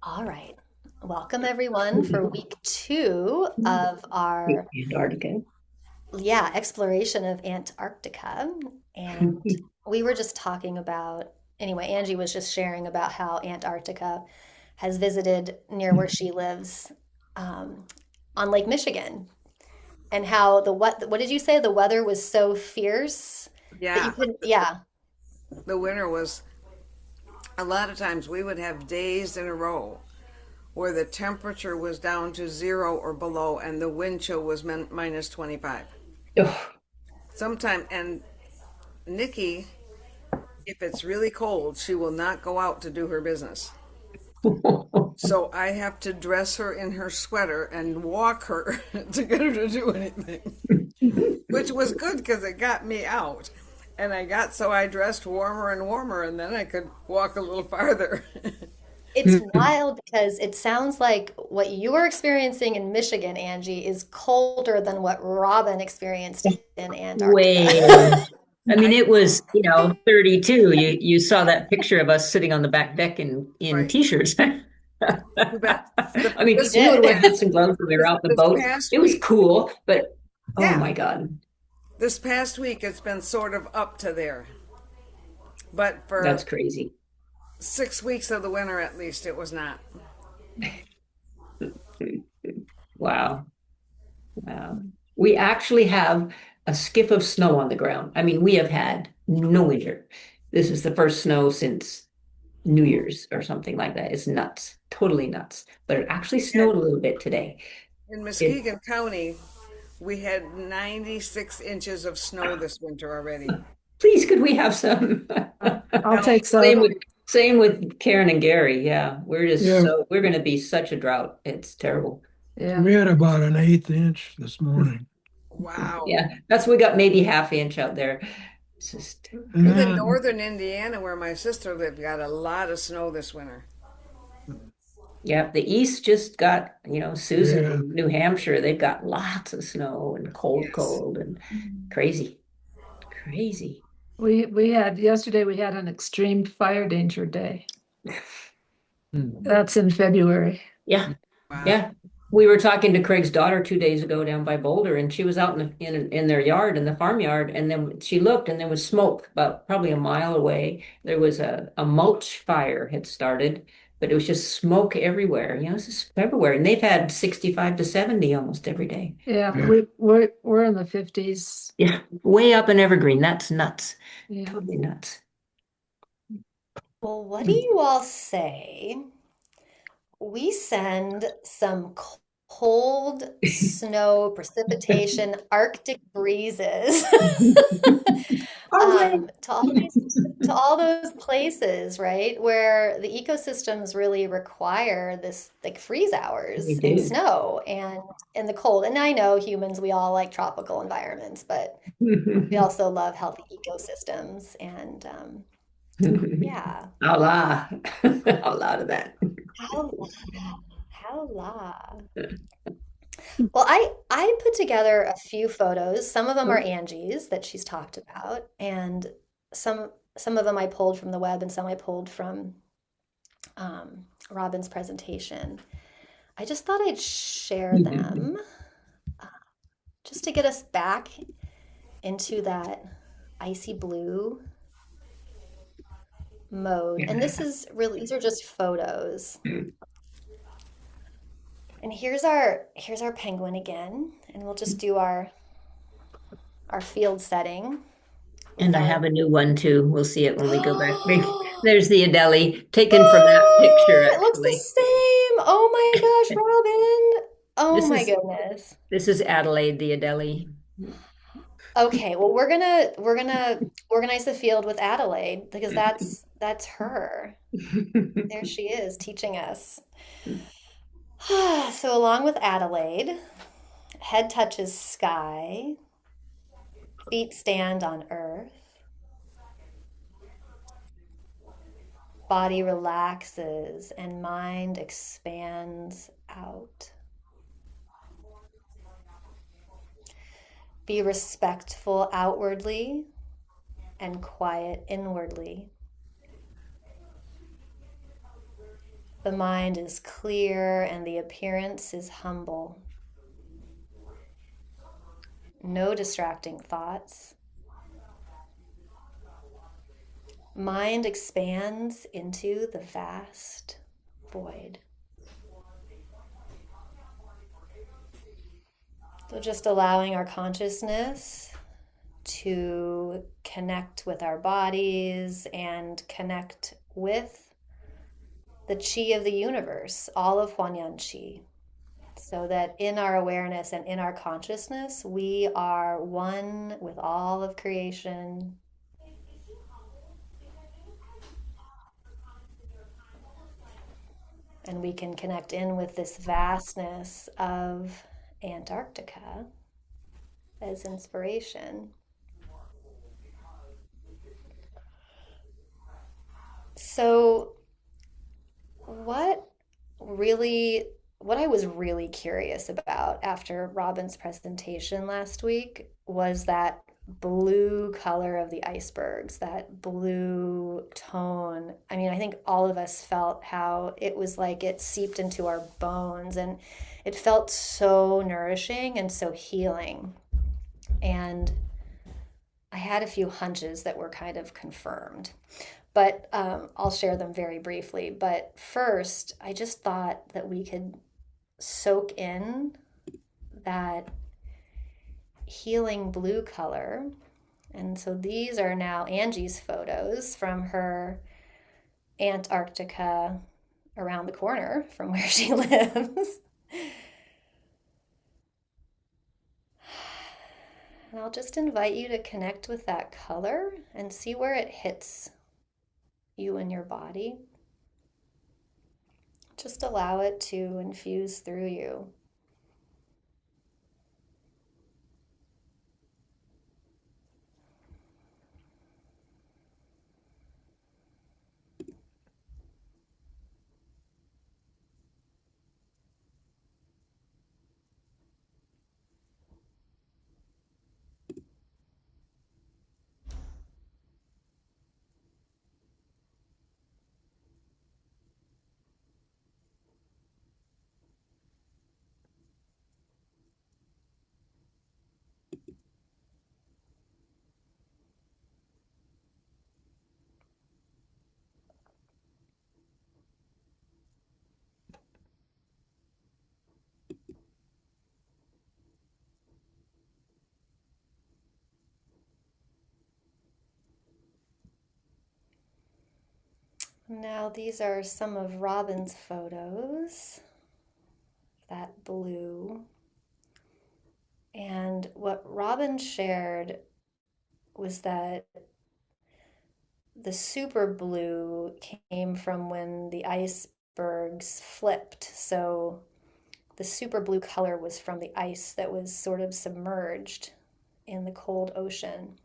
All right. Welcome everyone for week 2 of our Antarctica. exploration of Antarctica. And we were just talking about, anyway, Angie was just sharing about how Antarctica has visited near where she lives um, on Lake Michigan, and how what did you say? The weather was so fierce that you Yeah, couldn't, yeah. the winter was a lot of times we would have days in a row where the temperature was down to zero or below and the wind chill was minus 25. Ugh. Sometime, and Nikki, if it's really cold, she will not go out to do her business. So I have to dress her in her sweater and walk her to get her to do anything, which was good because it got me out. And I dressed warmer and warmer, and then I could walk a little farther. It's wild because it sounds like what you were experiencing in Michigan, Angie, is colder than what Robin experienced in Antarctica. Way. I mean, I it was, 32. You saw that picture of us sitting on the back deck in right. t-shirts. You bet. The, I mean, We this we would did. wear hats and gloves when we were this, out in the this boat. past It was week, cool, but oh yeah, my God, this past week it's been sort of up to there. But that's for crazy. 6 weeks of the winter, at least, it was not. Wow. Wow. We actually have a skiff of snow on the ground. I mean, we have had no winter. This is the first snow since New Year's or something like that. It's nuts, totally nuts. But it actually And snowed a little bit today. in It, Muskegon County, we had 96 inches of snow this winter already. please, could we have some? I'll Now, take Same some. with same with Karen and Gary. Yeah, Yeah, we're going to be such a drought. It's terrible. yeah. We had about an eighth inch this morning. wow. Yeah, that's we got maybe half inch out there. It's just And Even crazy. then, northern Indiana, where my sister lived, got a lot of snow this winter. Yeah, the East just got, Susan yeah, in New Hampshire, they've got lots of snow and cold, Yes. cold and crazy, crazy. We had yesterday we had an extreme fire danger day. hmm, That's in February. Yeah, Wow. yeah. We were talking to Craig's daughter 2 days ago down by Boulder, and she was out in their yard, in the farmyard, and then she looked, and there was smoke about probably a mile away. There was a mulch fire had started, but it was just smoke everywhere. This is February, and they've had 65 to 70 almost every day. Yeah, yeah. we're in the 50s. Yeah, way up in Evergreen. That's nuts. Yeah. Totally nuts. Well, what do you all say? We send some cold snow precipitation, Arctic breezes All right. to all those places, right, where the ecosystems really require this like freeze We hours in do. snow and in the cold. And I know humans, we all like tropical environments, but we also love healthy ecosystems. And yeah, A lot. A lot of that. how how la. Well, I put together a few photos. Some of them are Angie's that she's talked about, and some of them I pulled from the web, and some I pulled from Robin's presentation. I just thought I'd share them uh, just to get us back into that icy blue mode. And this is really, these are just photos. And here's our penguin again, and we'll just do our field setting with And I our have a new one too. We'll see it when we go back. Oh, There's the Adele, taken from that picture, it looks the actually. same. Oh my gosh, Robin. Oh This my is goodness. this is Adelaide, the Adele. Okay, well we're gonna organize the field with Adelaide because that's her. There she is teaching us. So along with Adelaide, head touches sky, feet stand on earth, body relaxes and mind expands out. Be respectful outwardly and quiet inwardly. The mind is clear and the appearance is humble. No distracting thoughts. Mind expands into the vast void. So just allowing our consciousness to connect with our bodies and connect with the chi of the universe, all of Huanyan chi, so that in our awareness and in our consciousness, we are one with all of creation. And we can connect in with this vastness of Antarctica as inspiration. So, what really, what I was really curious about after Robin's presentation last week was that blue color of the icebergs, that blue tone. I mean, I think all of us felt how it was like it seeped into our bones, and it felt so nourishing and so healing. And I had a few hunches that were kind of confirmed, but I'll share them very briefly. But first, I just thought that we could soak in that healing blue color. And so these are now Angie's photos from her Antarctica around the corner from where she lives. And I'll just invite you to connect with that color and see where it hits you and your body. Just allow it to infuse through you. Now, these are some of Robin's photos, that blue. And what Robin shared was that the super blue came from when the icebergs flipped. So the super blue color was from the ice that was sort of submerged in the cold ocean.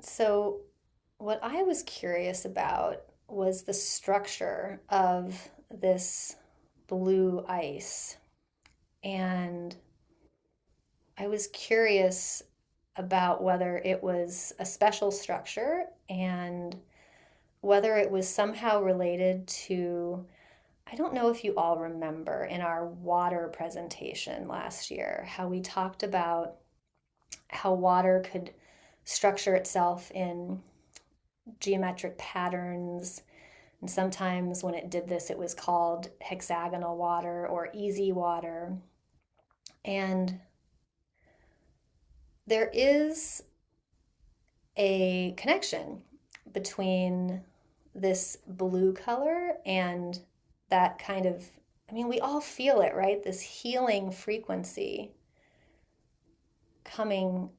So, what I was curious about was the structure of this blue ice. And I was curious about whether it was a special structure and whether it was somehow related to, I don't know if you all remember in our water presentation last year, how we talked about how water could structure itself in geometric patterns. And sometimes when it did this, it was called hexagonal water or easy water. And there is a connection between this blue color and that kind of, I mean, we all feel it, right? This healing frequency coming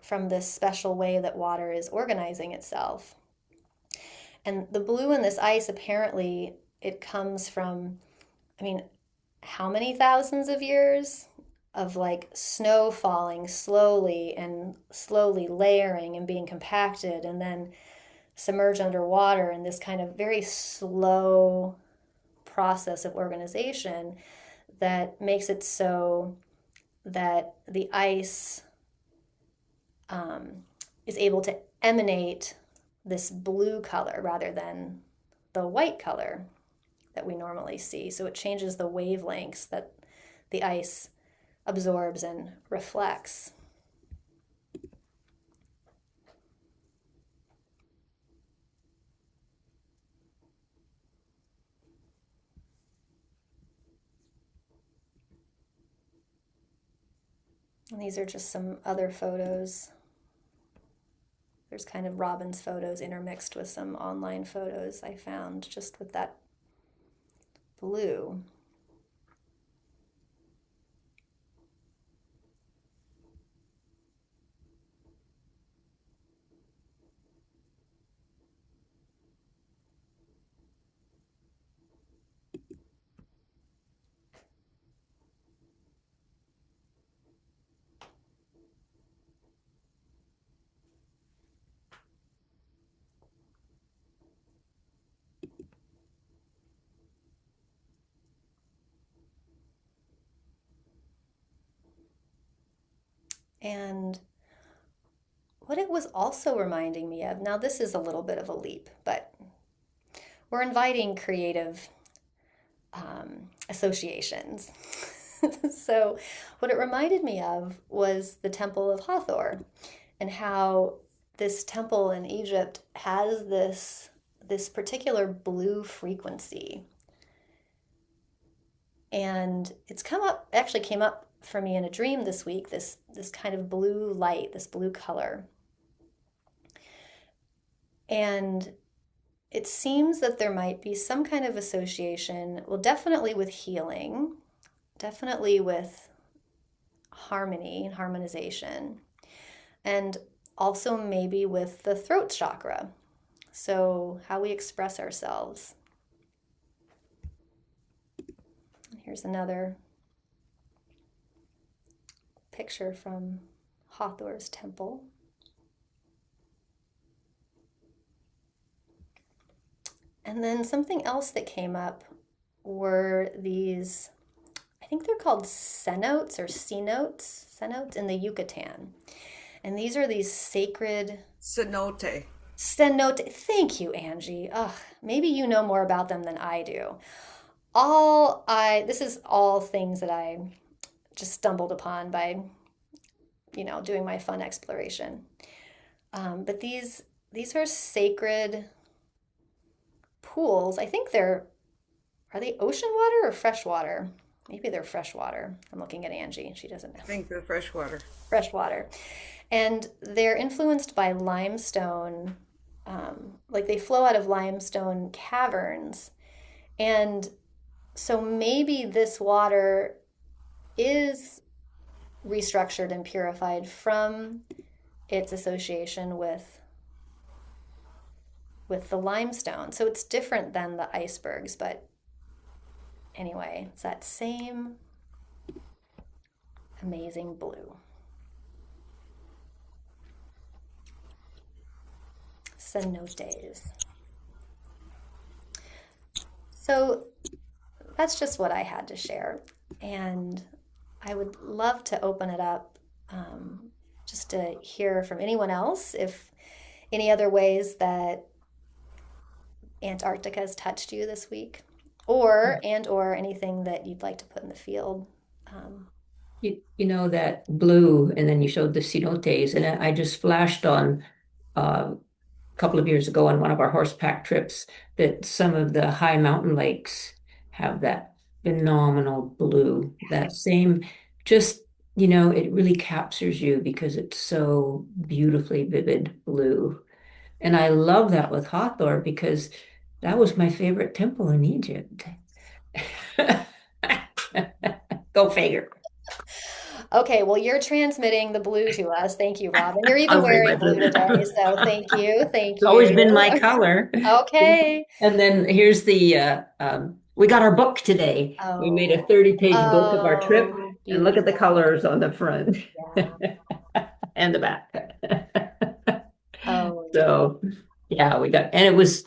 from this special way that water is organizing itself. And the blue in this ice, apparently, it comes from, I mean, how many thousands of years of like snow falling slowly and slowly layering and being compacted, and then submerged underwater in this kind of very slow process of organization that makes it so that the ice is able to emanate this blue color rather than the white color that we normally see. So it changes the wavelengths that the ice absorbs and reflects. And these are just some other photos. There's kind of Robin's photos intermixed with some online photos I found just with that blue. And what it was also reminding me of, now this is a little bit of a leap, but we're inviting creative associations. So, what it reminded me of was the Temple of Hathor and how this temple in Egypt has this particular blue frequency. And it's come up, actually came up for me in a dream this week, this kind of blue light, this blue color. And it seems that there might be some kind of association, well, definitely with healing, definitely with harmony and harmonization, and also maybe with the throat chakra. So, how we express ourselves. Here's another picture from Hathor's temple. And then something else that came up were these, I think they're called cenotes or cenotes in the Yucatan. And these are these sacred Cenote. cenote. Thank you, Angie. Ugh, maybe you know more about them than I do. This is all things that I just stumbled upon by, doing my fun exploration. But these are sacred pools. I think are they ocean water or fresh water? Maybe they're fresh water. I'm looking at Angie. She doesn't know. I think they're freshwater. Fresh water. And they're influenced by limestone, like they flow out of limestone caverns. And so maybe this water is restructured and purified from its association with the limestone. So it's different than the icebergs, but anyway, it's that same amazing blue. Cenotes. So that's just what I had to share. And I would love to open it up just to hear from anyone else if any other ways that Antarctica has touched you this week, or anything that you'd like to put in the field. You know that blue, and then you showed the cenotes, and I just flashed on a couple of years ago on one of our horseback trips that some of the high mountain lakes have that phenomenal blue. That same, just it really captures you because it's so beautifully vivid blue. And I love that with Hathor because that was my favorite temple in Egypt. Go figure. Okay, well, you're transmitting the blue to us. Thank you, Robin. You're even I'll read my wearing blue blue. today, so thank you, thank It's always you. been my color. Okay. And then here's the we got our book today. We made a 30-page book of our trip, and look at the beautiful. colors on the front Yeah. and the back. Oh, yeah. So Yeah, we got, and it was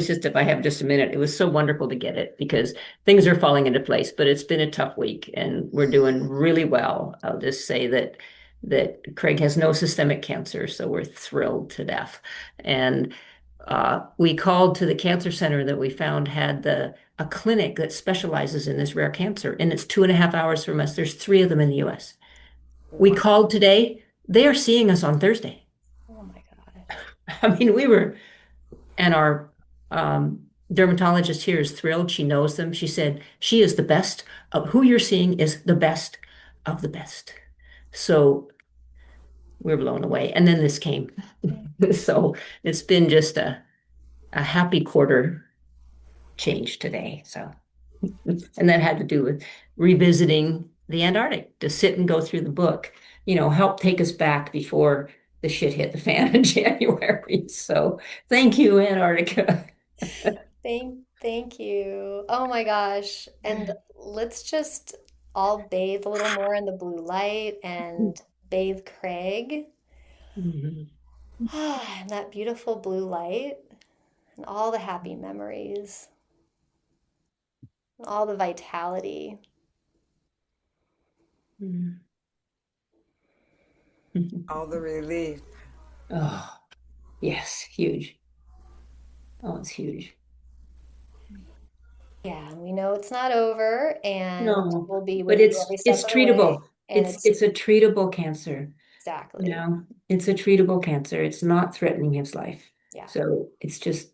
just, if I have just a minute, it was so wonderful to get it because things are falling into place, but it's been a tough week and we're doing really well. I'll just say that Craig has no systemic cancer, so we're thrilled to death. And we called to the cancer center that we found had a clinic that specializes in this rare cancer, and it's 2.5 hours from us. There's three of them in the US. We Wow. called today. They are seeing us on Thursday. Oh my gosh. I mean, and our dermatologist here is thrilled. She knows them. She said she is the best of who you're seeing is the best of the best. So we're blown away. And then this came. So it's been just a happy quarter change today. So, and that had to do with revisiting the Antarctic to sit and go through the book, help take us back before the shit hit the fan in January. So thank you, Antarctica. Thank you. Oh my gosh. And let's just all bathe a little more in the blue light and bathe Craig. Mhm. And that beautiful blue light and all the happy memories, and all the vitality. Mhm. All the relief. Oh, yes, huge. Oh, it's huge. Yeah, and we know it's not over and No, we'll be but with you it's every step it's of the way. treatable. And It's it's it's a treatable cancer. exactly. It's a treatable cancer. It's not threatening his life. Yeah. So it's just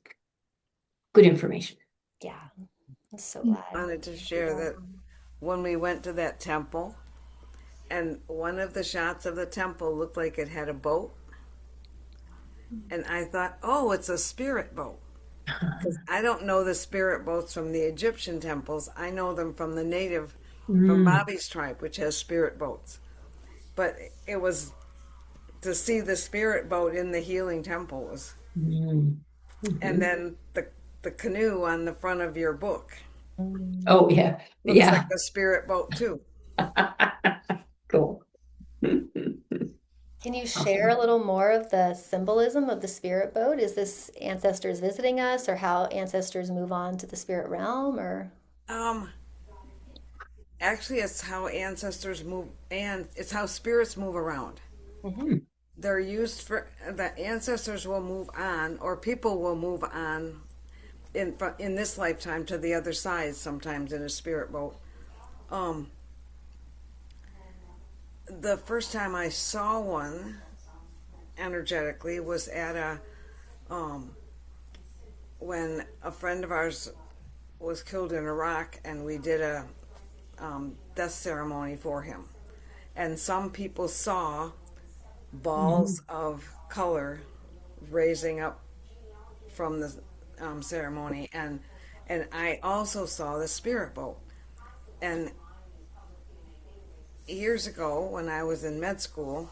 good information. Yeah. I'm so glad. Wanted to share Yeah. that when we went to that temple, and one of the shots of the temple looked like it had a boat, and I thought, oh, it's a spirit boat. Because I don't know the spirit boats from the Egyptian temples. I know them from the native, from Mm, Bobby's tribe, which has spirit boats. But it was to see the spirit boat in the healing temple was, mm, and mhm. then the canoe on the front of your book Oh yeah, looks like yeah. a spirit boat too. Cool. Can you share a Awesome. little more of the symbolism of the spirit boat? Is this ancestors visiting us or how ancestors move on to the spirit realm or? Um, Actually, it's how ancestors move, and it's how spirits move around. Mhm. Hmm. They're used for the ancestors will move on, or people will move on in this lifetime to the other side. Sometimes in a spirit boat. Um, the first time I saw one energetically was at a when a friend of ours was killed in Iraq, and we did a death ceremony for him. And some people saw balls Mhm. of color raising up from the ceremony, and I also saw the spirit boat. And years ago, when I was in med school,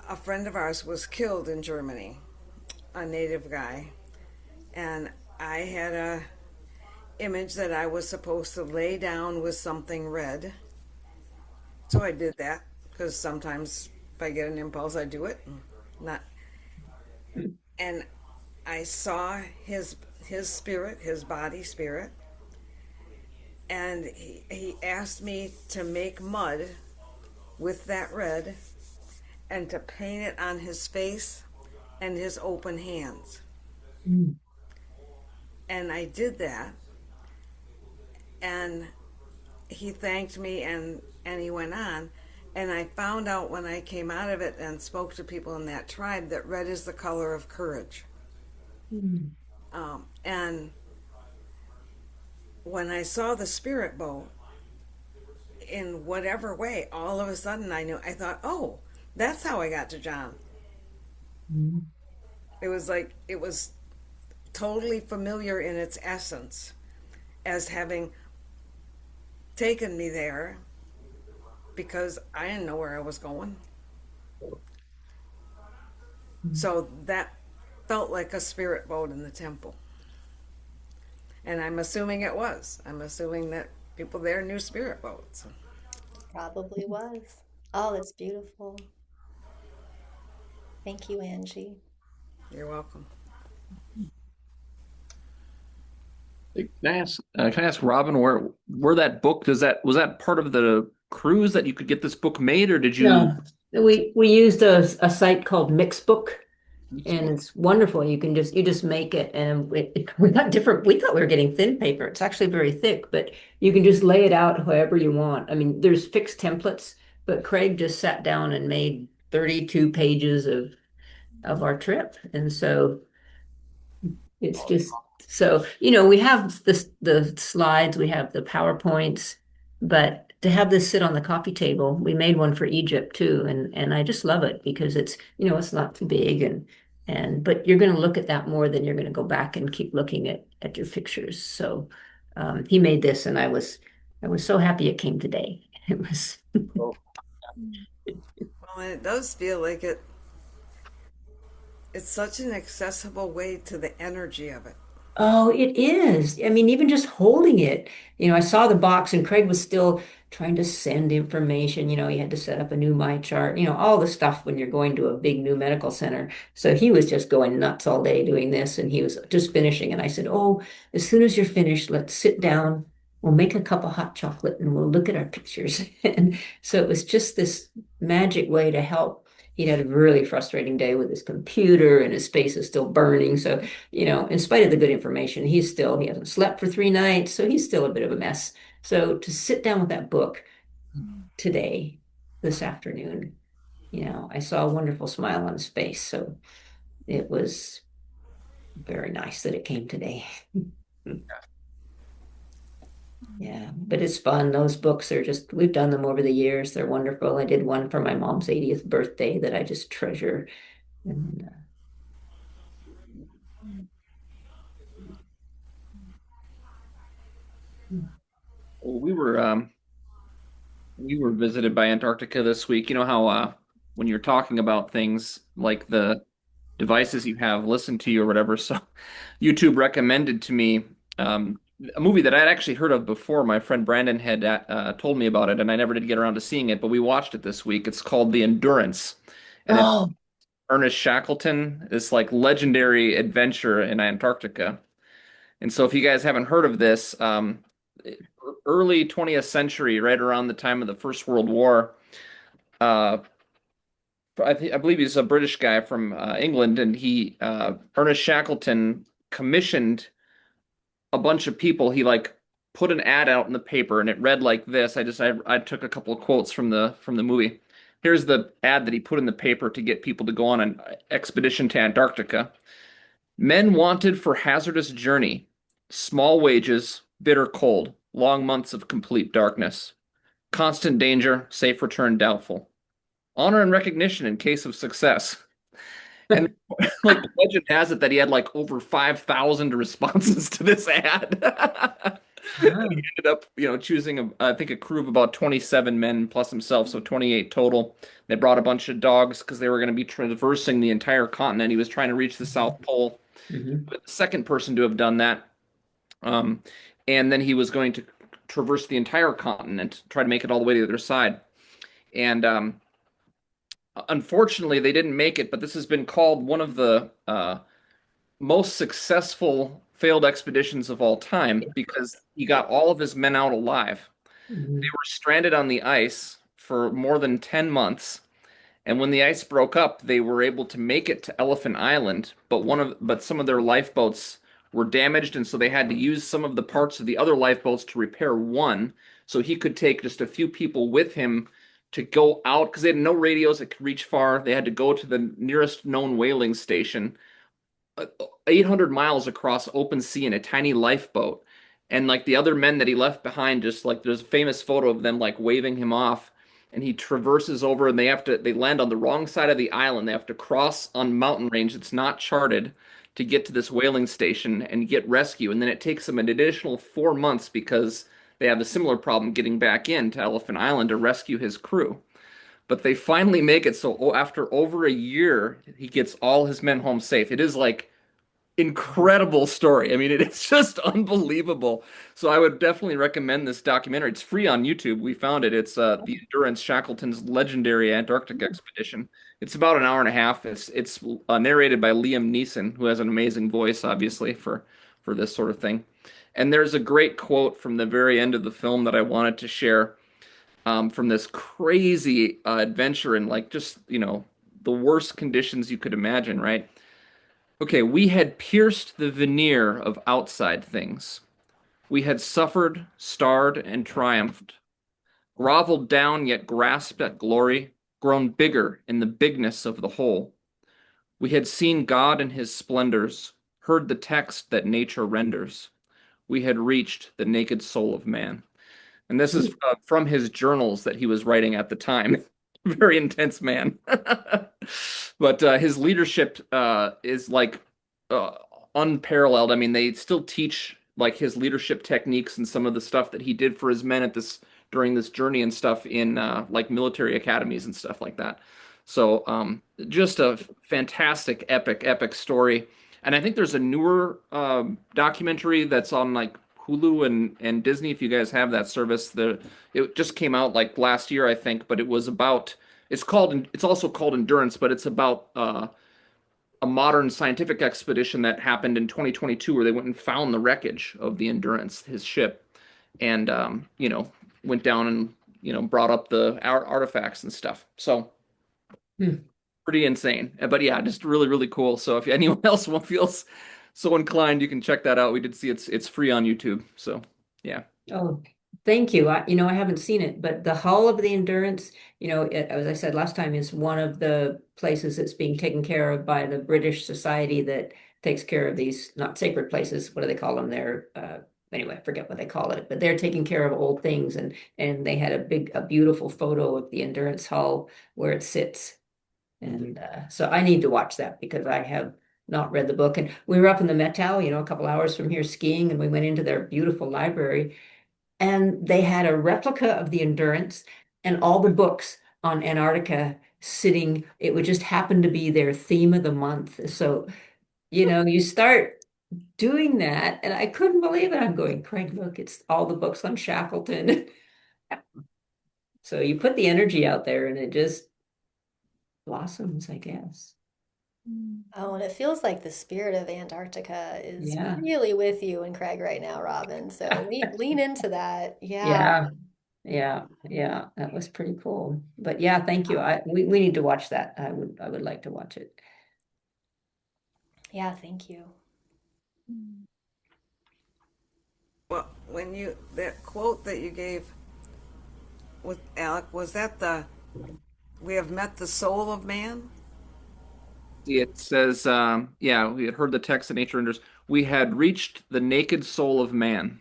a friend of ours was killed in Germany, a native guy, and I had a image that I was supposed to lay down with something red. So I did that because sometimes if I get an impulse, I do it. Not, and I saw his spirit, his body spirit, and he asked me to make mud with that red and to paint it on his face and his open hands. Mm. And I did that, and he thanked me, and he went on. And I found out when I came out of it and spoke to people in that tribe that red is the color of courage. Mm. And when I saw the spirit boat, in whatever way, all of a sudden I knew, I thought, oh, that's how I got to John. Mm. It was like, it was totally familiar in its essence as having taken me there because I didn't know where I was going. Mm. So that felt like a spirit boat in the temple. And I'm assuming it was. I'm assuming that people there knew spirit boats. Probably was. Oh, that's beautiful. Thank you, Angie. You're welcome. Can I ask Robin where that book does that was that part of the cruise that you could get this book made, or did you? No, we used a site called Mixbook, and it's wonderful. You just make it, and we got different. We thought we were getting thin paper. It's actually very thick, but you can just lay it out however you want. I mean, there's fixed templates, but Craig just sat down and made 32 pages of our trip, and so it's just so, we have the slides, we have the PowerPoints, but to have this sit on the coffee table, we made one for Egypt too, and I just love it because it's not too big and but you're going to look at that more than you're going to go back and keep looking at your pictures. So he made this, and I was so happy it came today. It was Well, and it does feel like it's such an accessible way to the energy of it. Oh, it is. I mean, even just holding it, I saw the box and Craig was still trying to send information. He had to set up a new my chart, all the stuff when you're going to a big new medical center. So he was just going nuts all day doing this, and he was just finishing. And I said, "Oh, as soon as you're finished, let's sit down. We'll make a cup of hot chocolate and we'll look at our pictures." And so it was just this magic way to help. He'd had a really frustrating day with his computer and his face is still burning. So in spite of the good information, he hasn't slept for 3 nights, so he's still a bit of a mess. So to sit down with that book today, this afternoon, I saw a wonderful smile on his face. So it was very nice that it came today. Yeah, but it's fun. Those books are we've done them over the years. They're wonderful. I did one for my mom's 80th birthday that I just treasure. And Well, we were visited by Antarctica this week. You know how when you're talking about things like the devices you have listen to you or whatever. So YouTube recommended to me a movie that I'd actually heard of before. My friend Brandon had told me about it, and I never did get around to seeing it, but we watched it this week. It's called The Endurance, and it's oh, Ernest Shackleton, this like legendary adventure in Antarctica. And so if you guys haven't heard of this, early 20th century, right around the time of the First World War, uh, I believe he's a British guy from England, and Ernest Shackleton commissioned a bunch of people. He like put an ad out in the paper, and it read like this. I took a couple of quotes from the movie. Here's the ad that he put in the paper to get people to go on an expedition to Antarctica. Men wanted for hazardous journey, small wages, bitter cold, long months of complete darkness, constant danger, safe return doubtful, honor and recognition in case of success. And like the legend has it that he had like over 5,000 responses to this ad. And he ended up, choosing I think a crew of about 27 men plus himself, so 28 total. They brought a bunch of dogs because they were going to be traversing the entire continent. He was trying to reach the South Pole, mhm. but the second person to have done that. Um, and then he was going to traverse the entire continent, try to make it all the way to the other side. And unfortunately, they didn't make it, but this has been called one of the most successful failed expeditions of all time because he got all of his men out alive. They Mhm. were stranded on the ice for more than 10 months. And when the ice broke up, they were able to make it to Elephant Island, but some of their lifeboats were damaged, and so they had to use some of the parts of the other lifeboats to repair one, so he could take just a few people with him to go out because they had no radios that could reach far. They had to go to the nearest known whaling station, 800 miles across open sea in a tiny lifeboat. And like the other men that he left behind, just like there's a famous photo of them like waving him off. And he traverses over and they land on the wrong side of the island. They have to cross on mountain range that's not charted to get to this whaling station and get rescue. And then it takes them an additional 4 months because they have a similar problem getting back in to Elephant Island to rescue his crew. But they finally make it. So after over a year, he gets all his men home safe. incredible story. I mean, it's just unbelievable. So I would definitely recommend this documentary. It's free on YouTube. We found it. It's the Endurance Shackleton's legendary Antarctic expedition. It's about an hour and a half. It's narrated by Liam Neeson, who has an amazing voice, obviously, for this sort of thing. And there's a great quote from the very end of the film that I wanted to share from this crazy adventure in like just, the worst conditions you could imagine, right? Okay, we had pierced the veneer of outside things. We had suffered, starred, and triumphed, groveled down yet grasped at glory, grown bigger in the bigness of the whole. We had seen God in his splendors, heard the text that nature renders. We had reached the naked soul of man. And this is from his journals that he was writing at the time. Very intense man. But his leadership is like uh, unparalleled. I mean, they still teach like his leadership techniques and some of the stuff that he did for his men at this during this journey and stuff in like military academies and stuff like that. So just a fantastic, epic story. And I think there's a newer documentary that's on like Hulu and Disney. If you guys have that service, it just came out like last year, I think. But it was about it's also called Endurance, but it's about a modern scientific expedition that happened in 2022 where they went and found the wreckage of the Endurance, his ship, and went down and brought up the artifacts and stuff. So pretty insane. But yeah, just really, really cool. So if anyone else feels so inclined, you can check that out. We did see it's free on YouTube. So yeah. Oh, thank you. I haven't seen it, but the Hull of the Endurance, as I said last time, is one of the places that's being taken care of by the British Society that takes care of these not sacred places. What do they call them? They're anyway, I forget what they call it, but they're taking care of old things, and they had a beautiful photo of the Endurance Hull where it sits. And so I need to watch that because I have not read the book. And we were up in the Metal, a couple hours from here skiing, and we went into their beautiful library, and they had a replica of the Endurance and all the books on Antarctica sitting. It would just happen to be their theme of the month. So, you start doing that, and I couldn't believe it. I'm going, Craig, look, it's all the books on Shackleton. So you put the energy out there, and it just blossoms, I guess. Oh, and it feels like the spirit of Antarctica is Yeah. really with you and Craig right now, Robin. So lean into that. Yeah. Yeah. Yeah. That was pretty cool. But yeah, thank you. We need to watch that. I would like to watch it. Yeah, thank you. Well, that quote that you gave with Alec, was that we have met the soul of man? It says, yeah, we had heard the text that nature renders. We had reached the naked soul of man.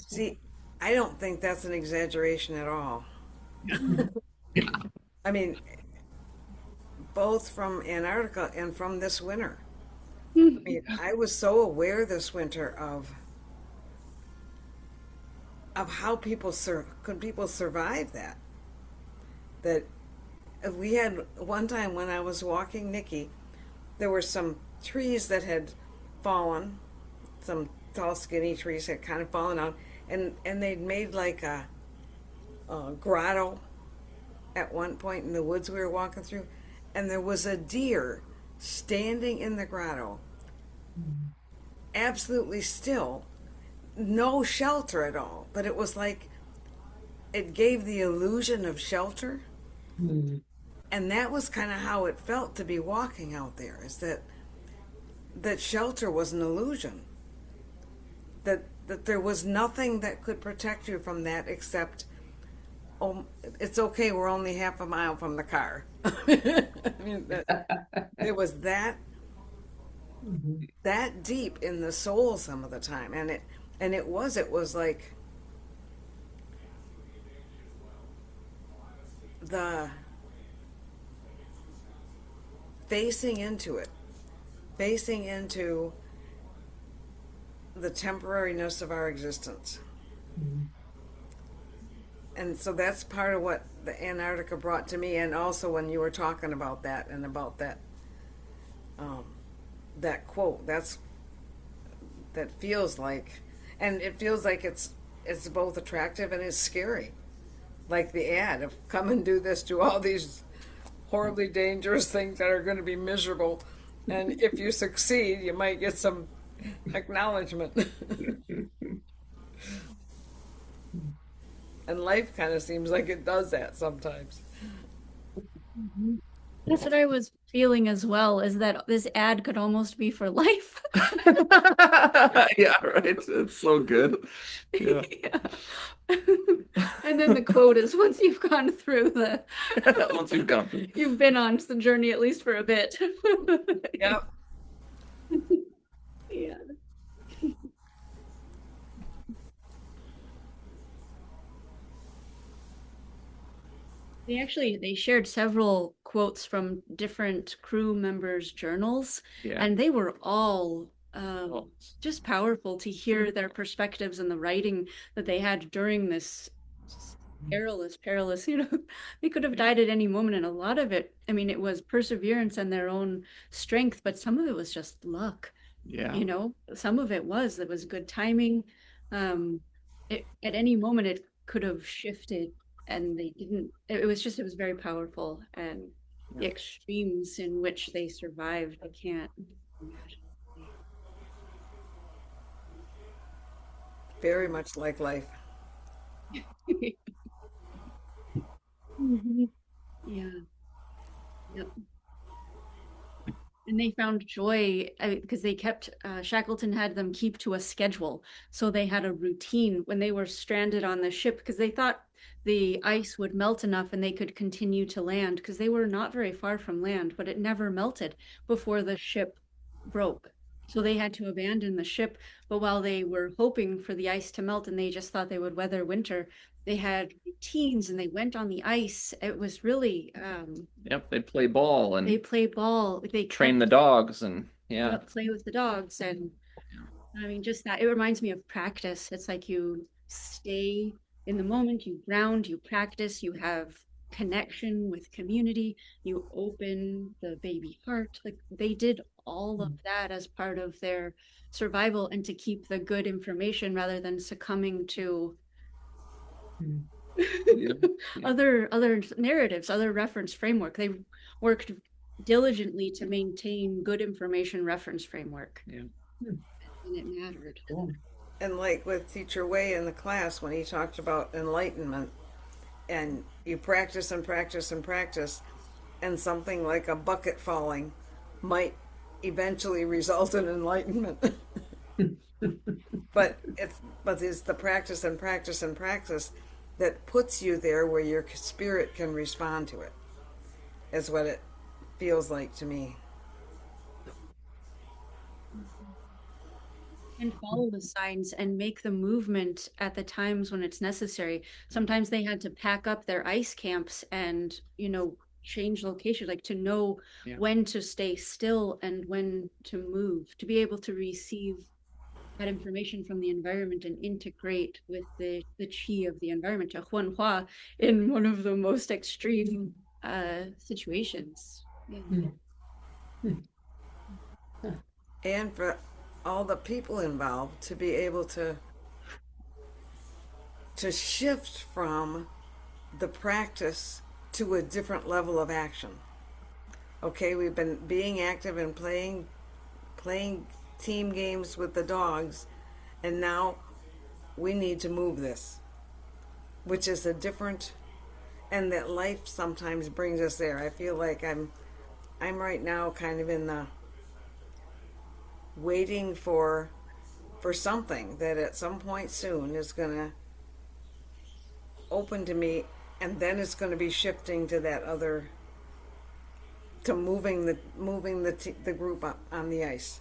See, I don't think that's an exaggeration at all. I mean, both from Antarctica and from this winter. I mean, I was so aware this winter of how could people survive that we had one time when I was walking Nikki, there were some trees that had fallen, some tall skinny trees had kind of fallen out, and they'd made like a grotto at one point in the woods we were walking through, and there was a deer standing in the grotto, absolutely still, no shelter at all, but it was like it gave the illusion of shelter. And that was kind of how it felt to be walking out there, is that shelter was an illusion, that there was nothing that could protect you from that except, oh, it's okay, we're only half a mile from the car. I mean, it was that deep in the soul some of the time, and it was like the facing into the temporariness of our existence. And so that's part of what the Antarctica brought to me, and also when you were talking about that and about that that quote. That feels like, and it feels like it's both attractive and it's scary. Like the ad of come and do this, do all these horribly dangerous things that are going to be miserable, and if you succeed, you might get some acknowledgement. And life kind of seems like it does that sometimes. Mhm. That's what I was feeling as well, is that this ad could almost be for life. Yeah, right. It's so good. Yeah. Yeah. And then the quote is once you've gone through Once you've gone through. you've been on the journey at least for a bit. Yep. Yeah. They shared several quotes from different crew members' journals, Yeah. and they were all Oh, just powerful to hear their perspectives and the writing that they had during this perilous, they could have died at any moment. And a lot of it, I mean, it was perseverance and their own strength, but some of it was just luck. yeah. Some of it was good timing. Um, at any moment it could have shifted, and they didn't. It was very powerful, and the extremes in which they survived, I can't imagine. Very much like life. Mhm. Yeah. Yep. And they found joy because they kept Shackleton had them keep to a schedule. So they had a routine when they were stranded on the ship because they thought the ice would melt enough and they could continue to land because they were not very far from land, but it never melted before the ship broke. So they had to abandon the ship. But while they were hoping for the ice to melt and they just thought they would weather winter, they had routines and they went on the ice. It was really Yep. They play ball they and play ball. They train the kept dogs and yeah. play with the dogs, and I mean just that. It reminds me of practice. It's like you stay in the moment, you ground, you practice, you have connection with community, you open the baby heart. Like they did all of that as part of their survival and to keep the good information rather than succumbing to Yeah. other narratives, other reference framework. They worked diligently to maintain good information reference framework. Yeah. And it mattered. And like with Teacher Wei in the class when he talked about enlightenment, and you practice and practice and practice, and something like a bucket falling might eventually result in enlightenment. but it's the practice and practice and practice that puts you there where your spirit can respond to it, is what it feels like to me. And follow the signs and make the movement at the times when it's necessary. Sometimes they had to pack up their ice camps and, change location, like to know Yeah. when to stay still and when to move, to be able to receive that information from the environment and integrate with the chi of the environment, to Huanhua, in one of the most extreme situations. Yeah. And for all the people involved to be able to shift from the practice to a different level of action. Okay, we've been being active and playing team games with the dogs, and now we need to move this, which is a different, and that life sometimes brings us there. I feel like I'm right now kind of in the waiting for something that at some point soon is going to open to me, and then it's going to be shifting to that other, to moving the group up on the ice.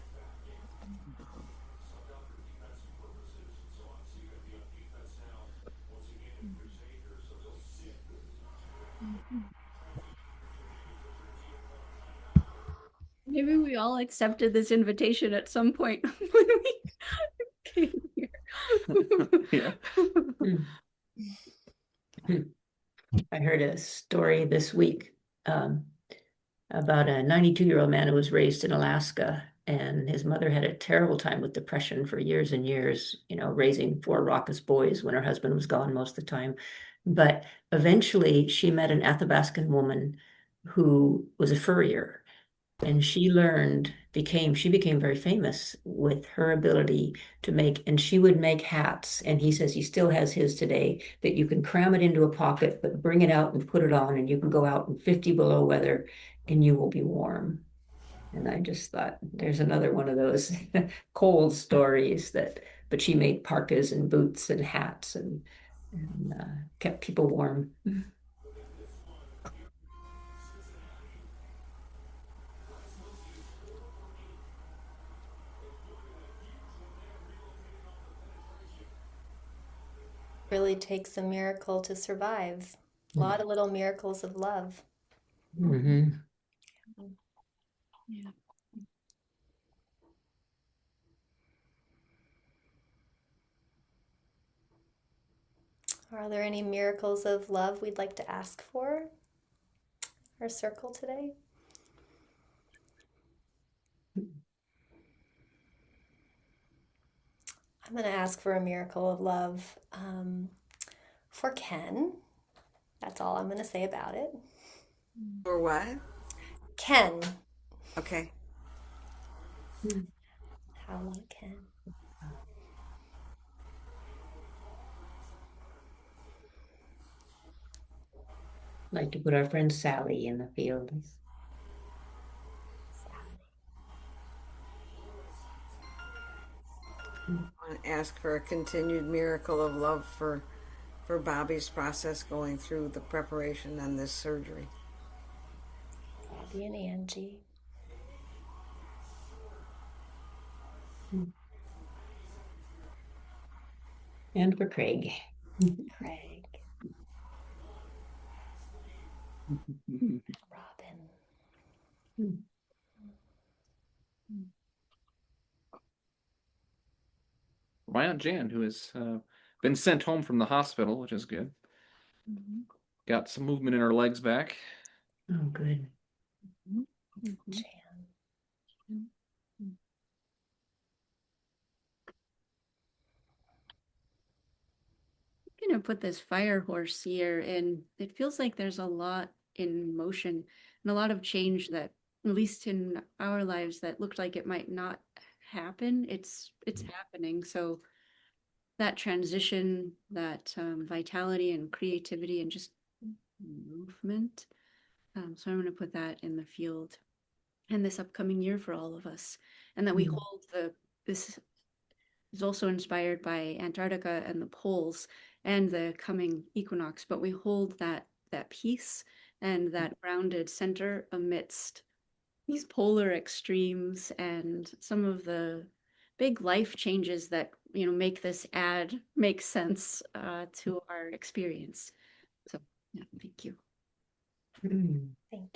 Maybe we all accepted this invitation at some point when we came here. Yeah. I heard a story this week about a 92-year-old man who was raised in Alaska, And his mother had a terrible time with depression for years and years, raising four raucous boys when her husband was gone most of the time. But eventually she met an Athabascan woman who was a furrier, and she became very famous with her ability to make, and she would make hats. And he says he still has his today, that you can cram it into a pocket, but bring it out and put it on, and you can go out in 50 below weather and you will be warm. And I just thought, there's another one of those cold stories but she made parkas and boots and hats and kept people warm. Really takes a miracle to survive. A lot of little miracles of love. Mhm. Yeah. Are there any miracles of love we'd like to ask for our circle today? I'm going to ask for a miracle of love for Ken. That's all I'm going to say about it. Or what? Ken. Okay. How about Ken? Like to put our friend Sally in the field. I want to ask for a continued miracle of love for Bobby's process going through the preparation on this surgery. Bobby and Angie. And for Craig. Craig. Robin. My Aunt Jan, who has been sent home from the hospital, which is good. Got some movement in her legs back. Oh, good. Jan. I'm gonna put this fire horse here, and it feels like there's a lot in motion and a lot of change that, at least in our lives, that looked like it might not happen. It's happening. So that transition, that vitality and creativity and just movement. So I'm going to put that in the field and this upcoming year for all of us, and that we hold this is also inspired by Antarctica and the poles and the coming equinox, but we hold that peace and that grounded center amidst these polar extremes and some of the big life changes that make this make sense to our experience. So yeah, thank you. Thank you.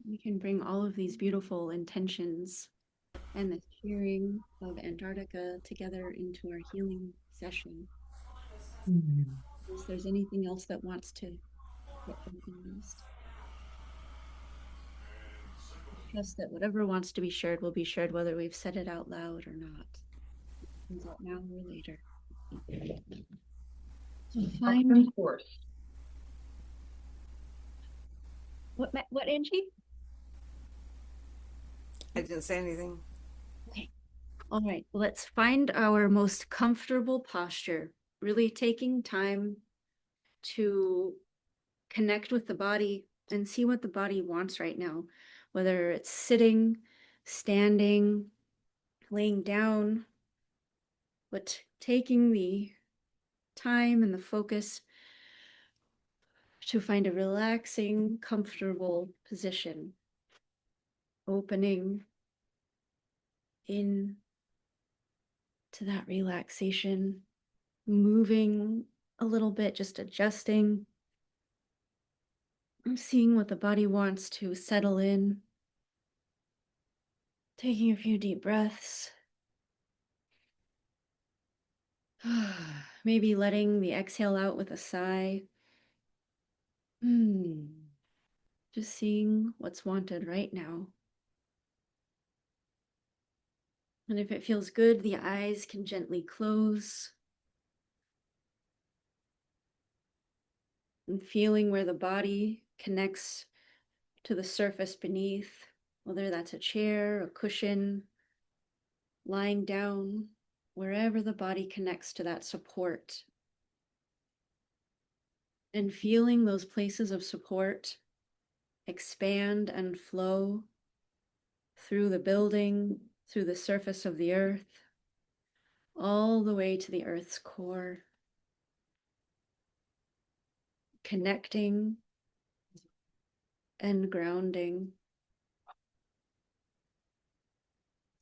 We can bring all of these beautiful intentions and the sharing of Antarctica together into our healing session. If there's anything else that wants to get organized. Trust that whatever wants to be shared will be shared, whether we've said it out loud or not. Comes out now or later. So find what Angie? I didn't say anything. Okay. All right, let's find our most comfortable posture, really taking time to connect with the body and see what the body wants right now, whether it's sitting, standing, laying down, but taking the time and the focus to find a relaxing, comfortable position, opening in to that relaxation, moving a little bit, just adjusting. I'm seeing what the body wants to settle in. Taking a few deep breaths. Maybe letting the exhale out with a sigh. Just seeing what's wanted right now. And if it feels good, the eyes can gently close. And feeling where the body connects to the surface beneath, whether that's a chair, a cushion, lying down, wherever the body connects to that support. And feeling those places of support expand and flow through the building, through the surface of the earth, all the way to the earth's core, connecting and grounding,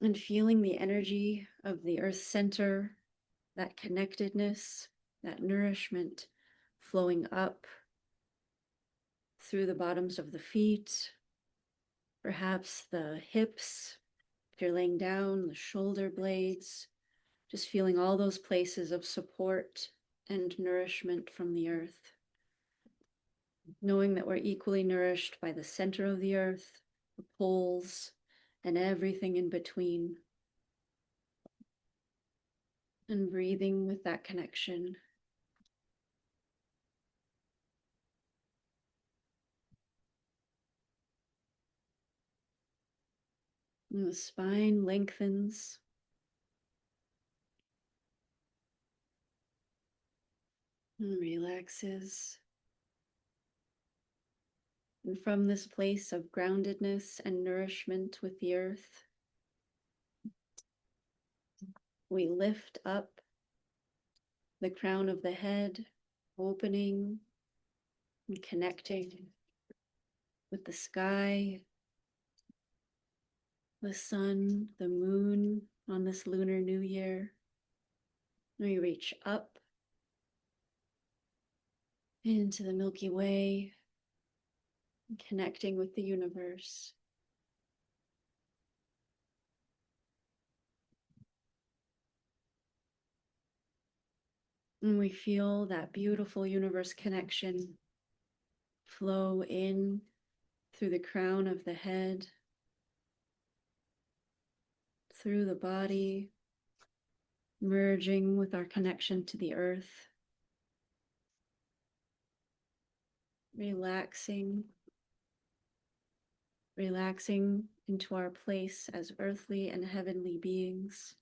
and feeling the energy of the earth's center, that connectedness, that nourishment flowing up through the bottoms of the feet, perhaps the hips, if you're laying down, the shoulder blades, just feeling all those places of support and nourishment from the earth. Knowing that we're equally nourished by the center of the earth, the poles, and everything in between. And breathing with that connection. And the spine lengthens. And relaxes. And from this place of groundedness and nourishment with the earth, we lift up the crown of the head, opening and connecting with the sky, the sun, the moon on this Lunar New Year. We reach up into the Milky Way, connecting with the universe. And we feel that beautiful universe connection flow in through the crown of the head, through the body, merging with our connection to the earth, relaxing into our place as earthly and heavenly beings.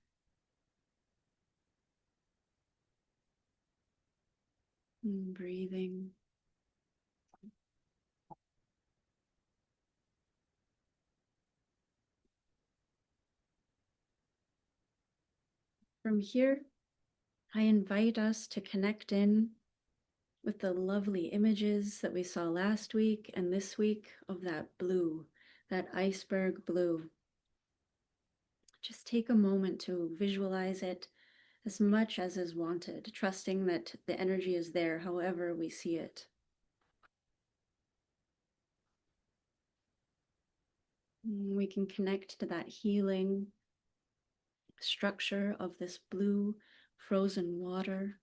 And breathing. From here, I invite us to connect in with the lovely images that we saw last week and this week of that blue, that iceberg blue. Just take a moment to visualize it as much as is wanted, trusting that the energy is there however we see it. We can connect to that healing structure of this blue frozen water.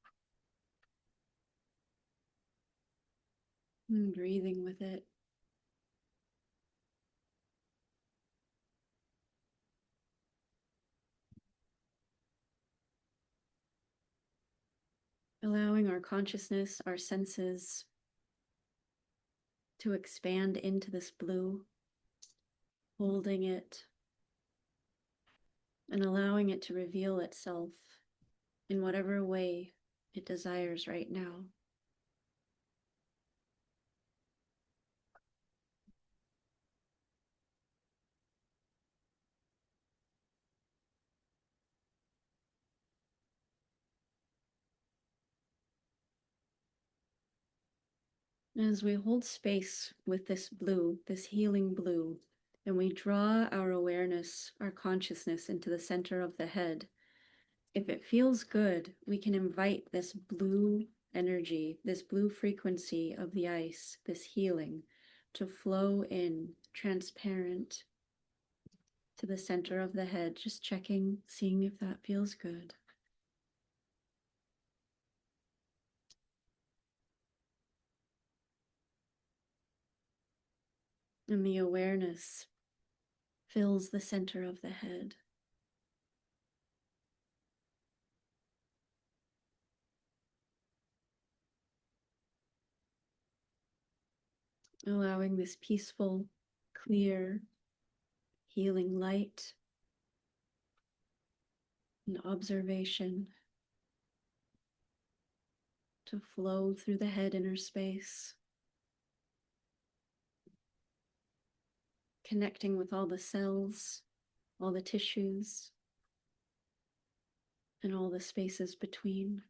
And breathing with it. Allowing our consciousness, our senses to expand into this blue, holding it, and allowing it to reveal itself in whatever way it desires right now. As we hold space with this blue, this healing blue, and we draw our awareness, our consciousness into the center of the head, if it feels good, we can invite this blue energy, this blue frequency of the ice, this healing, to flow in transparent to the center of the head, just checking, seeing if that feels good. And the awareness fills the center of the head. Allowing this peaceful, clear, healing light and observation to flow through the head inner space, connecting with all the cells, all the tissues, and all the spaces between.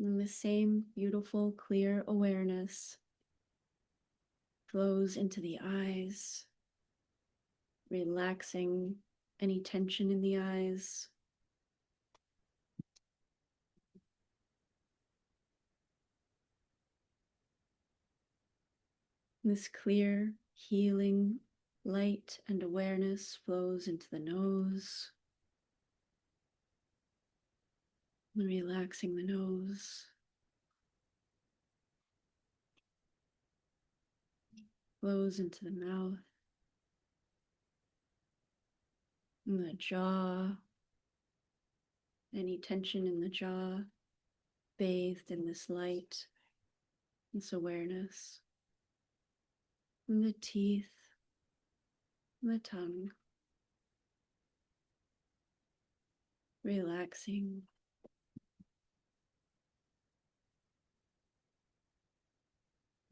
And the same beautiful, clear awareness flows into the eyes, relaxing any tension in the eyes. This clear, healing light and awareness flows into the nose, relaxing the nose. Flows into the mouth, and the jaw, any tension in the jaw, bathed in this light, this awareness. And the teeth, and the tongue, relaxing.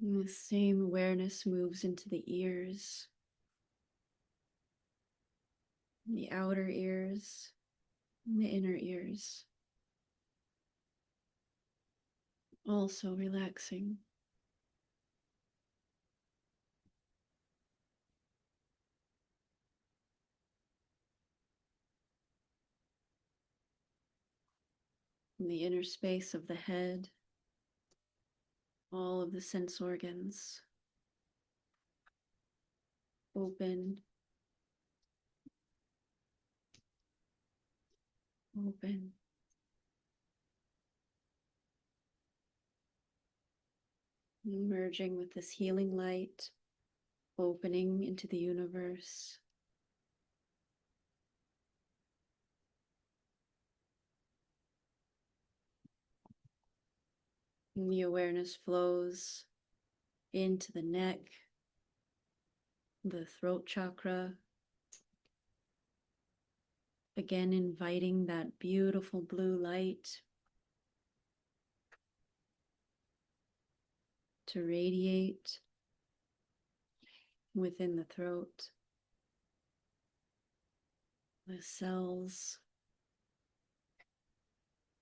And the same awareness moves into the ears, the outer ears, and the inner ears. Also relaxing. In the inner space of the head, all of the sense organs open, open. Merging with this healing light, opening into the universe. And the awareness flows into the neck, the throat chakra. Again, inviting that beautiful blue light to radiate within the throat, the cells,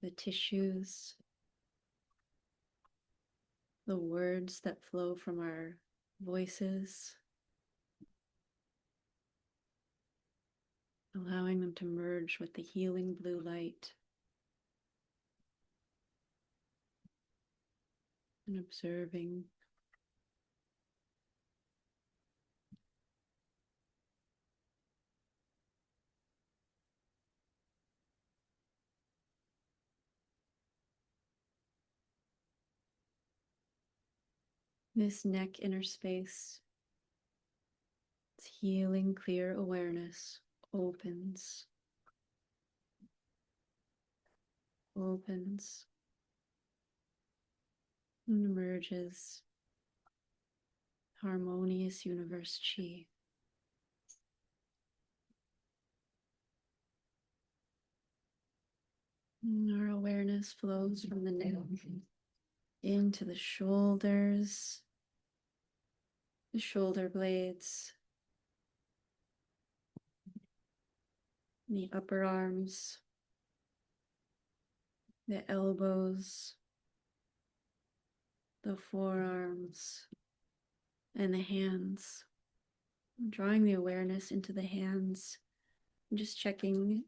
the tissues, the words that flow from our voices, allowing them to merge with the healing blue light, and observing. This neck inner space, this healing, clear awareness opens, opens, and emerges harmonious universe chi. And our awareness flows from the neck into the shoulders, the shoulder blades, the upper arms, the elbows, the forearms, and the hands. Drawing the awareness into the hands, and just checking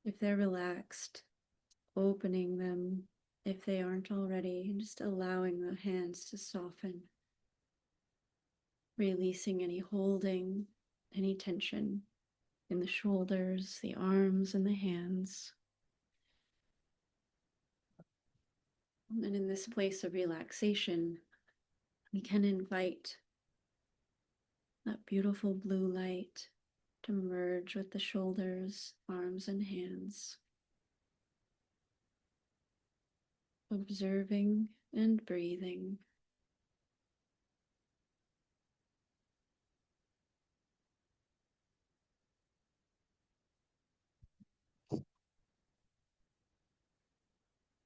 if they're relaxed, opening them if they aren't already, and just allowing the hands to soften, releasing any holding, any tension in the shoulders, the arms, and the hands. And in this place of relaxation, we can invite that beautiful blue light to merge with the shoulders, arms, and hands. Observing and breathing.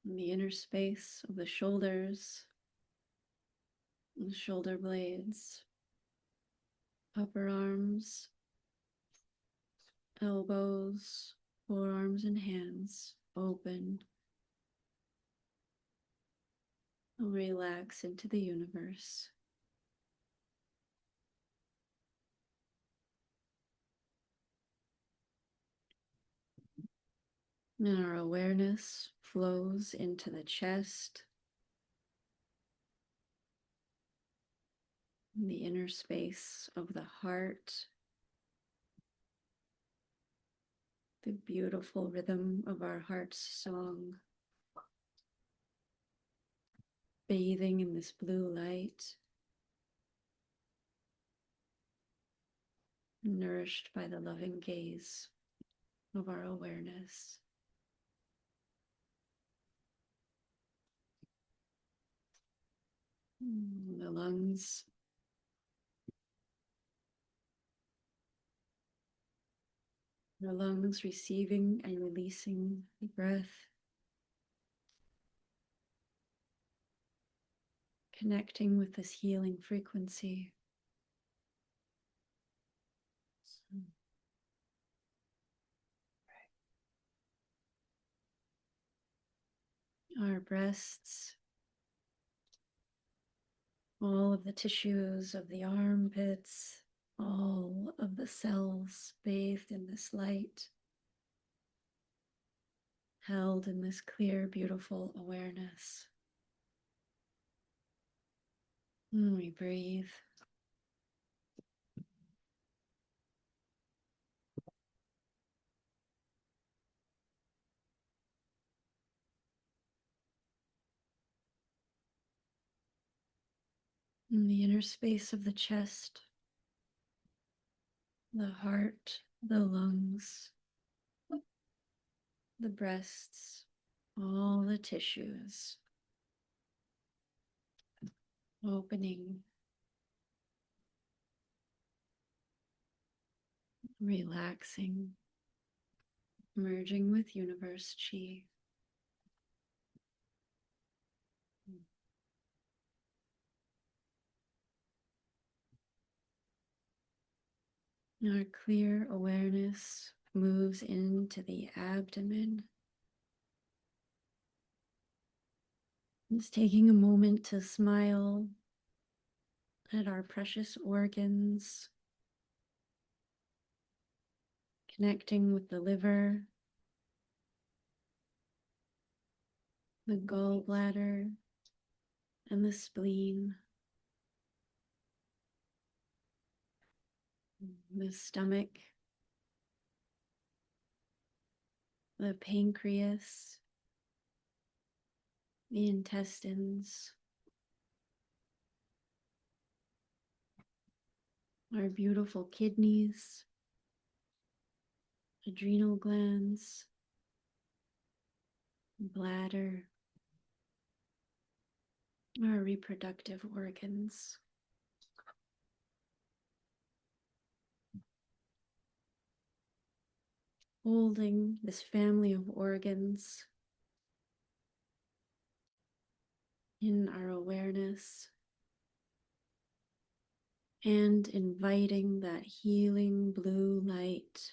In the inner space of the shoulders, the shoulder blades, upper arms, elbows, forearms, and hands open. Relax into the universe. And our awareness flows into the chest, the inner space of the heart, the beautiful rhythm of our heart's song, bathing in this blue light, nourished by the loving gaze of our awareness. The lungs, the lungs receiving and releasing the breath, connecting with this healing frequency. Our breasts, all of the tissues of the armpits, all of the cells bathed in this light, held in this clear, beautiful awareness. And we breathe. In the inner space of the chest, the heart, the lungs, the breasts, all the tissues, opening, relaxing, merging with universe chi. Our clear awareness moves into the abdomen. Just taking a moment to smile at our precious organs, connecting with the liver, the gallbladder, and the spleen, the stomach, the pancreas, the intestines, our beautiful kidneys, adrenal glands, bladder, our reproductive organs. Holding this family of organs in our awareness and inviting that healing blue light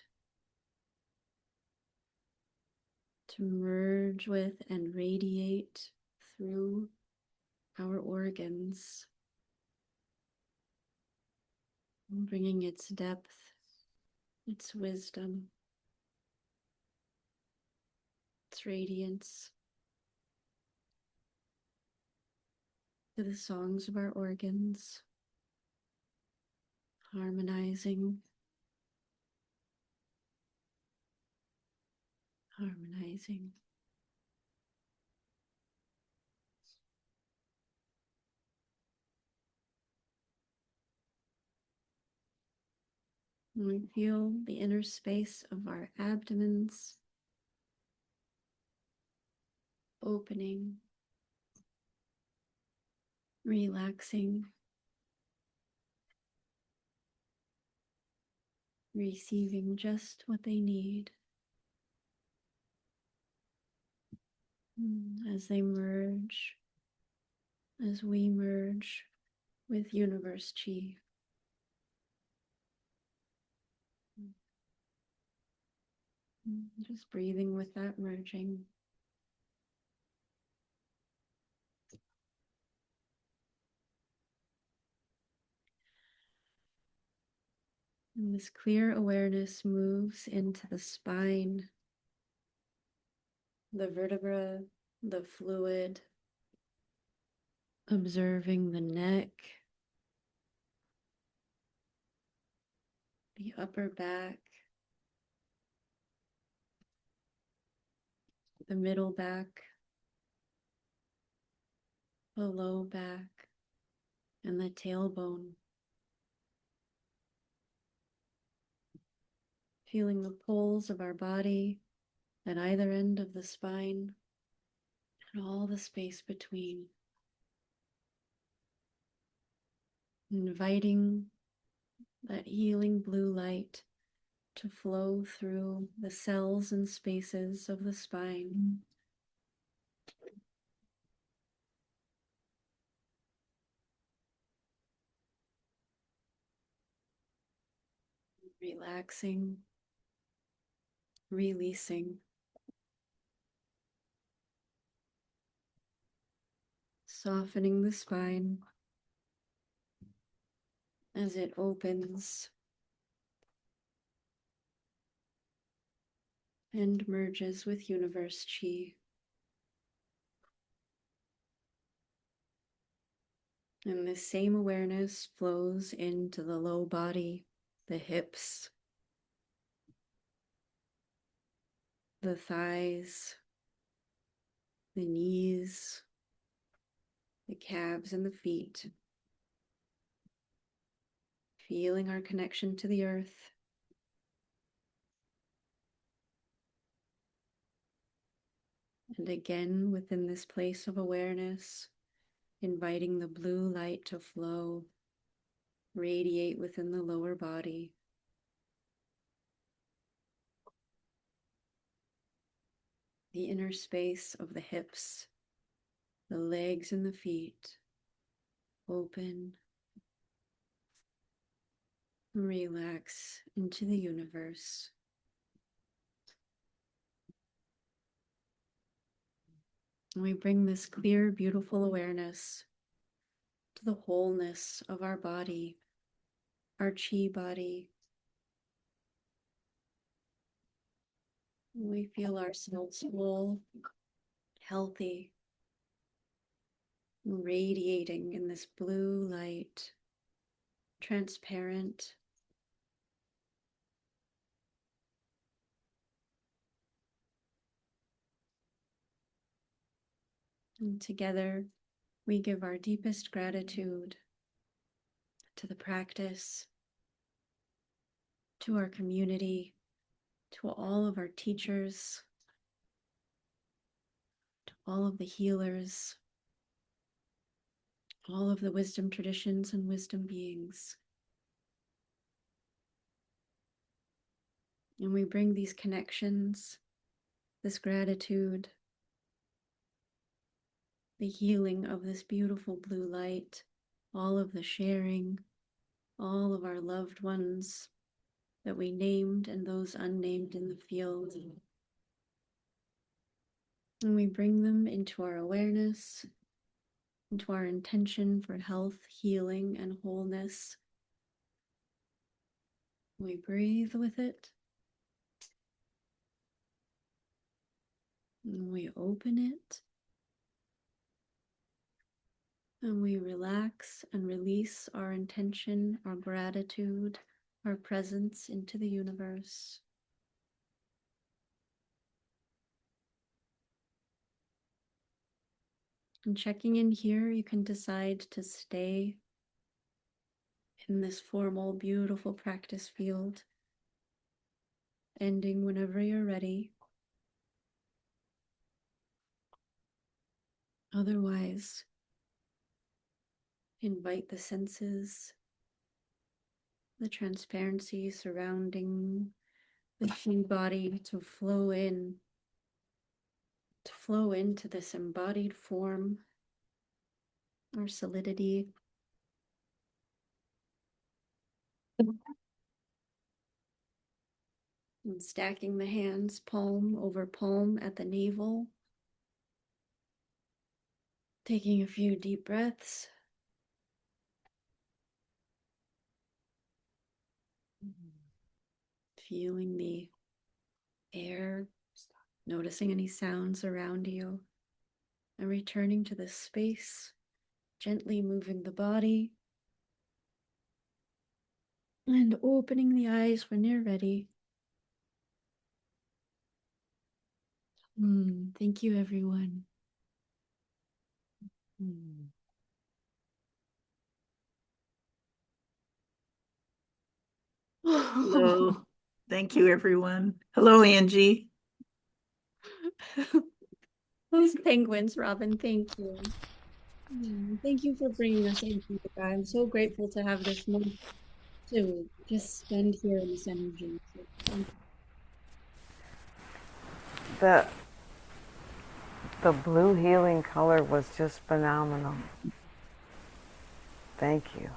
to merge with and radiate through our organs, bringing its depth, its wisdom, its radiance to the songs of our organs, harmonizing, harmonizing. And we feel the inner space of our abdomens opening, relaxing, receiving just what they need as they merge, as we merge with universe chi. Just breathing with that merging. And this clear awareness moves into the spine, the vertebra, the fluid, observing the neck, the upper back, the middle back, the low back, and the tailbone. Feeling the poles of our body at either end of the spine and all the space between. Inviting that healing blue light to flow through the cells and spaces of the spine. Relaxing, releasing, softening the spine as it opens and merges with universe chi. And this same awareness flows into the low body, the hips, the thighs, the knees, the calves, and the feet. Feeling our connection to the earth. And again, within this place of awareness, inviting the blue light to flow, radiate within the lower body. The inner space of the hips, the legs and the feet, open, relax into the universe. And we bring this clear, beautiful awareness to the wholeness of our body, our chi body. We feel ourselves whole, healthy, radiating in this blue light, transparent. And together, we give our deepest gratitude to the practice, to our community, to all of our teachers, to all of the healers, all of the wisdom traditions and wisdom beings. And we bring these connections, this gratitude, the healing of this beautiful blue light, all of the sharing, all of our loved ones that we named and those unnamed in the field. And we bring them into our awareness, into our intention for health, healing, and wholeness We breathe with it. And we open it. And we relax and release our intention, our gratitude, our presence into the universe. And checking in here, you can decide to stay in this formal, beautiful practice field, ending whenever you're ready. Otherwise, invite the senses, the transparency surrounding the human body to flow into this embodied form, our solidity. And stacking the hands palm over palm at the navel. Taking a few deep breaths. Feeling the air, noticing any sounds around you, and returning to this space, gently moving the body, and opening the eyes when you're ready. Thank you, everyone. Hello. Thank you, everyone. Hello, Angie. Those penguins, Robin, thank you. Thank you for bringing us in, Antarctica. I'm so grateful to have this month to just spend here in this energy. So thank you. The blue healing color was just phenomenal. Thank you.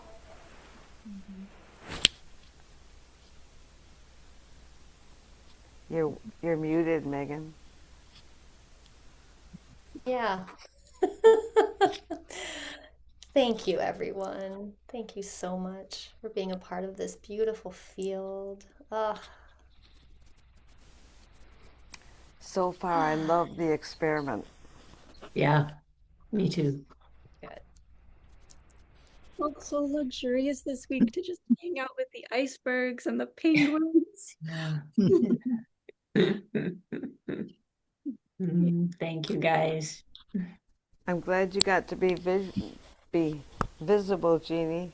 You're muted, Megan. Yeah. Thank you, everyone. Thank you so much for being a part of this beautiful field. Ah, So far, I love the experiment. Yeah, me too. good. Felt so luxurious this week to just hang out with the icebergs and the penguins. Yeah. Thank you, guys. I'm glad you got to be visible, Jeannie.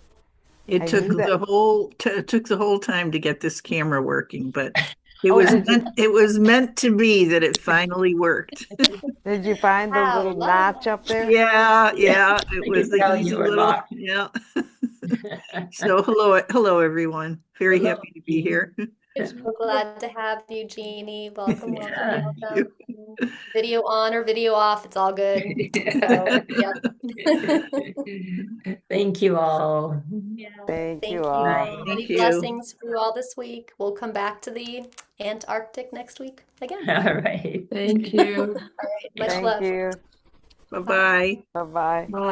It I took knew that. took the whole time to get this camera working, but it Oh, was did you, it was meant to be that it finally worked. did you find the Wow, little love. notch up there? Yeah, Yeah, it I was could the tell easy you were little, locked. yeah. So hello, everyone. Very Hello, happy to be here. So glad to have you, Jeannie. Welcome, welcome, Yeah. Thank welcome. Video on or video off, it's all good. So, yep. Thank you all. Yeah, Thank thank you all. you. Thank Many you. blessings for you all this week. We'll come back to the Antarctic next week again. All right. Thank you. All right, much Thank love. you. Bye-bye. Bye-bye. Bye.